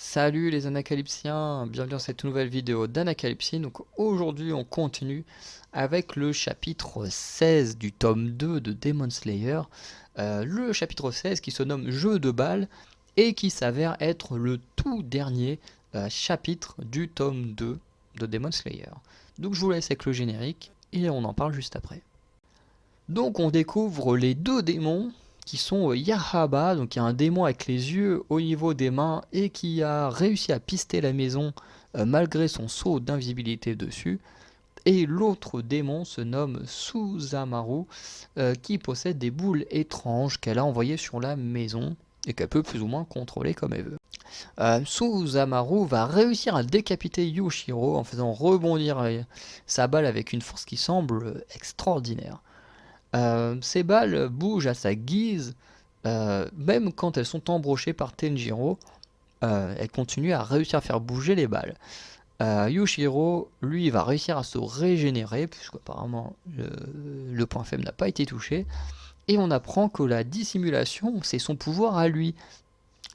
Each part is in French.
Salut les Anacalypsiens, bienvenue dans cette nouvelle vidéo d'Anacalypsie. Donc aujourd'hui on continue avec le chapitre 16 du tome 2 de Demon Slayer. Le chapitre 16 qui se nomme Jeu de balle et qui s'avère être le tout dernier chapitre du tome 2 de Demon Slayer. Donc je vous laisse avec le générique et on en parle juste après. Donc on découvre les deux démons qui sont Yahaba, donc il y a un démon avec les yeux au niveau des mains et qui a réussi à pister la maison malgré son saut d'invisibilité dessus. Et l'autre démon se nomme Suzamaru, qui possède des boules étranges qu'elle a envoyées sur la maison et qu'elle peut plus ou moins contrôler comme elle veut. Suzamaru va réussir à décapiter Yushiro en faisant rebondir sa balle avec une force qui semble extraordinaire. Ces balles bougent à sa guise, même quand elles sont embrochées par Tenjiro, elles continuent à réussir à faire bouger les balles. Yushiro, lui, va réussir à se régénérer, puisqu'apparemment le point faible n'a pas été touché, et on apprend que la dissimulation, c'est son pouvoir à lui,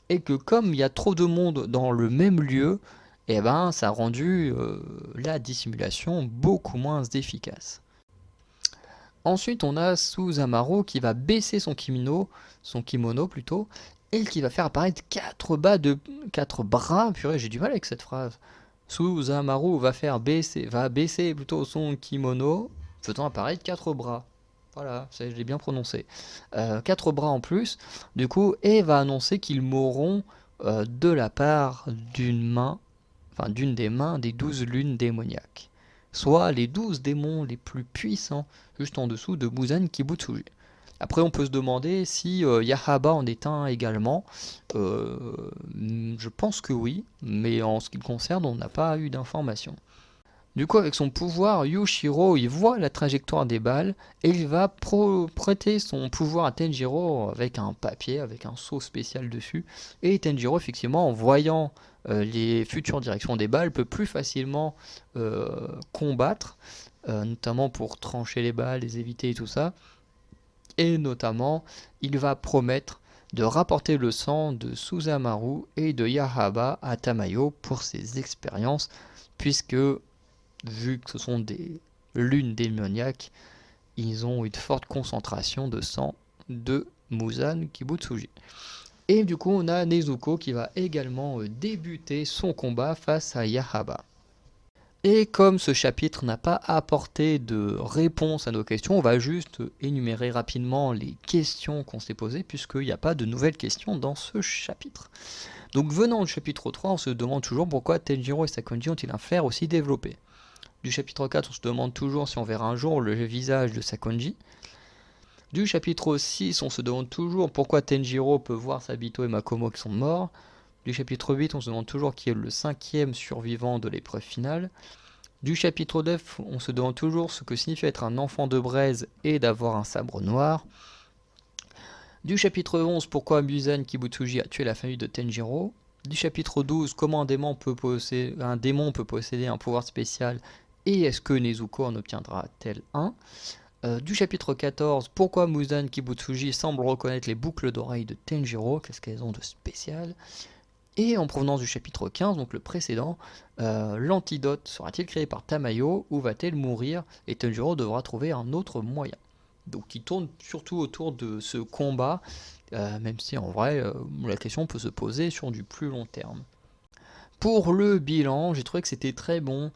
et que comme il y a trop de monde dans le même lieu, et ben, ça a rendu la dissimulation beaucoup moins efficace. Ensuite, on a Suzamaru qui va baisser son kimono plutôt, et qui va faire apparaître 4 bras. Purée, j'ai du mal avec cette phrase. Suzamaru va baisser plutôt son kimono, faisant apparaître 4 bras. Voilà, je l'ai bien prononcé. 4 bras en plus, du coup, et va annoncer qu'ils mourront de la part d'une des mains des 12 lunes démoniaques, soit les 12 démons les plus puissants, juste en dessous de Muzan Kibutsuji. Après, on peut se demander si Yahaba en est un également. Je pense que oui, mais en ce qui le concerne, on n'a pas eu d'informations. Du coup, avec son pouvoir, Yushiro, il voit la trajectoire des balles et il va prêter son pouvoir à Tenjiro avec un papier, avec un sceau spécial dessus. Et Tenjiro, effectivement, en voyant les futures directions des balles, peut plus facilement combattre, notamment pour trancher les balles, les éviter et tout ça. Et notamment, il va promettre de rapporter le sang de Suzamaru et de Yahaba à Tamayo pour ses expériences, puisque vu que ce sont des lunes démoniaques, ils ont une forte concentration de sang de Muzan Kibutsuji. Et du coup, on a Nezuko qui va également débuter son combat face à Yahaba. Et comme ce chapitre n'a pas apporté de réponse à nos questions, on va juste énumérer rapidement les questions qu'on s'est posées, puisqu'il n'y a pas de nouvelles questions dans ce chapitre. Donc venant du chapitre 3, on se demande toujours pourquoi Tenjiro et Sakonji ont-ils un flair aussi développé. Du chapitre 4, on se demande toujours si on verra un jour le visage de Sakonji. Du chapitre 6, on se demande toujours pourquoi Tenjiro peut voir Sabito et Makomo qui sont morts. Du chapitre 8, on se demande toujours qui est le 5e survivant de l'épreuve finale. Du chapitre 9, on se demande toujours ce que signifie être un enfant de braise et d'avoir un sabre noir. Du chapitre 11, pourquoi Muzan Kibutsuji a tué la famille de Tenjiro. Du chapitre 12, comment un démon peut posséder un pouvoir spécial et est-ce que Nezuko en obtiendra-t-elle un. Du chapitre 14, pourquoi Muzan Kibutsuji semble reconnaître les boucles d'oreilles de Tenjiro, qu'est-ce qu'elles ont de spécial. Et en provenance du chapitre 15, donc le précédent, l'antidote sera-t-il créé par Tamayo ou va-t-elle mourir et Tenjiro devra trouver un autre moyen. Donc il tourne surtout autour de ce combat, même si en vrai la question peut se poser sur du plus long terme. Pour le bilan, j'ai trouvé que c'était très bon,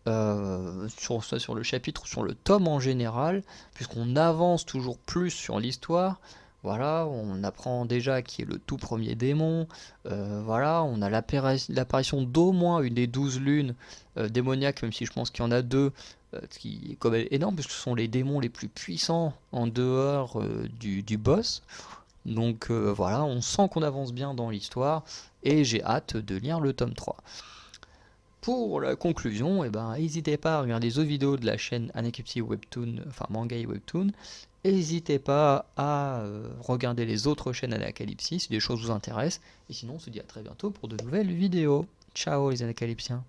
sur le chapitre, sur le tome en général, puisqu'on avance toujours plus sur l'histoire. Voilà, on apprend déjà qui est le tout premier démon. Voilà, on a l'apparition d'au moins une des 12 lunes démoniaques, même si je pense qu'il y en a deux, ce qui est quand même énorme, puisque ce sont les démons les plus puissants en dehors du boss. Donc voilà, on sent qu'on avance bien dans l'histoire, et j'ai hâte de lire le tome 3. Pour la conclusion, n'hésitez pas à regarder les autres vidéos de la chaîne Anacalypsie Webtoon, enfin Manga et Webtoon. N'hésitez pas à regarder les autres chaînes Anacalypsie si des choses vous intéressent. Et sinon, on se dit à très bientôt pour de nouvelles vidéos. Ciao les Anacalypsiens.